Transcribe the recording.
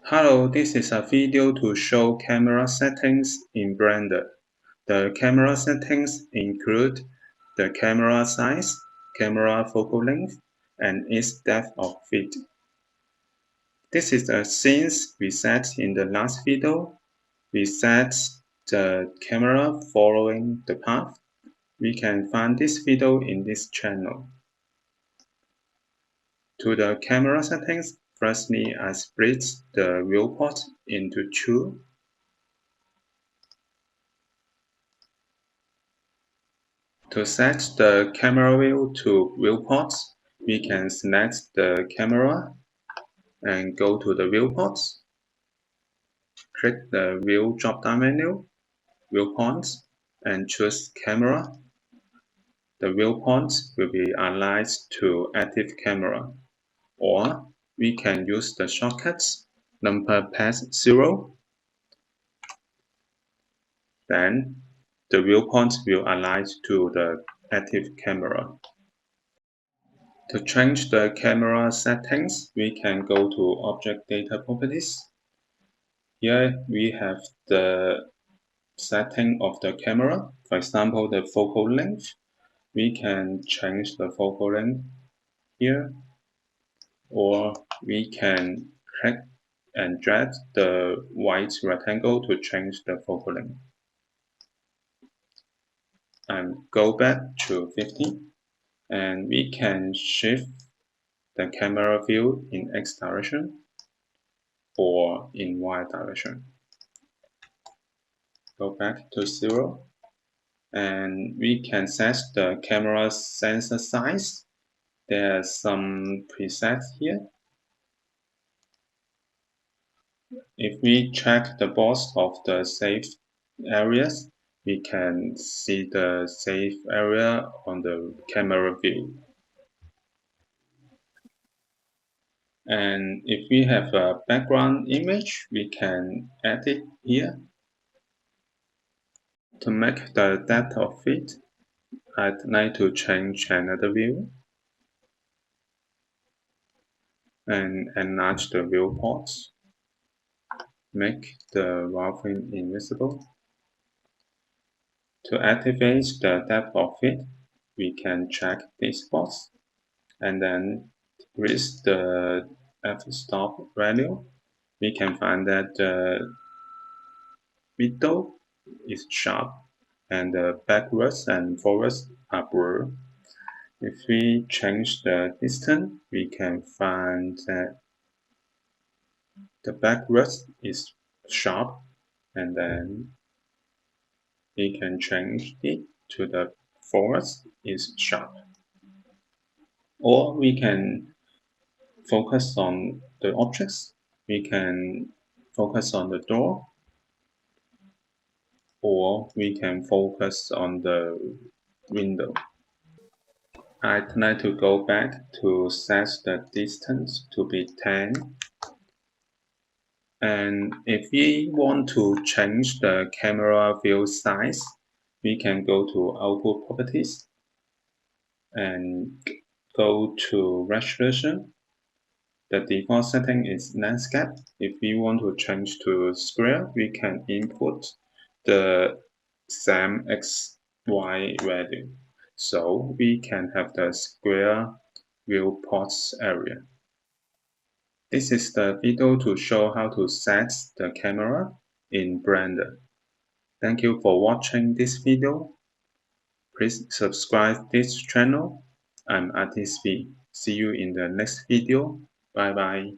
Hello, this is a video to show camera settings in Blender. The camera settings include the camera size, camera focal length, and its depth of field. This is the scenes we set in the last video. We set the camera following the path. We can find this video in this channel. To the camera settings, firstly, I split the viewport into two. To set the camera view to viewports, we can select the camera and go to the viewports. Click the view drop-down menu, viewpoints, and choose camera. The viewpoints will be aligned to active camera, or we can use the shortcuts numpad 0. Then the viewpoints will align to the active camera. To change the camera settings, we can go to Object Data Properties. Here we have the setting of the camera. For example, the focal length. We can change the focal length here, or we can click and drag the white rectangle to change the focal length. And go back to 50, and we can shift the camera view in X direction or in Y direction. Go back to 0, and we can set the camera sensor size. There are some presets here. If we check the box of the safe areas, we can see the safe area on the camera view. And if we have a background image, we can add it here. To make the depth of field, I'd like to change another view and enlarge the viewports. Make the wireframe invisible. To activate the depth of field, we can check this box and then increase the f-stop value. We can find that the middle is sharp and the backwards and forwards are blurred. If we change the distance, we can find that the backwards is sharp, and then we can change it to the forwards is sharp. Or we can focus on the objects. We can focus on the door, or we can focus on the window. I'd like to go back to set the distance to be 10. And if we want to change the camera view size, we can go to Output Properties and go to Resolution. The default setting is landscape. If we want to change to square, we can input the same XY value. So we can have the square viewports area. This is the video to show how to set the camera in Blender. Thank you for watching this video. Please subscribe this channel. I'm Artist V. See you in the next video. Bye bye.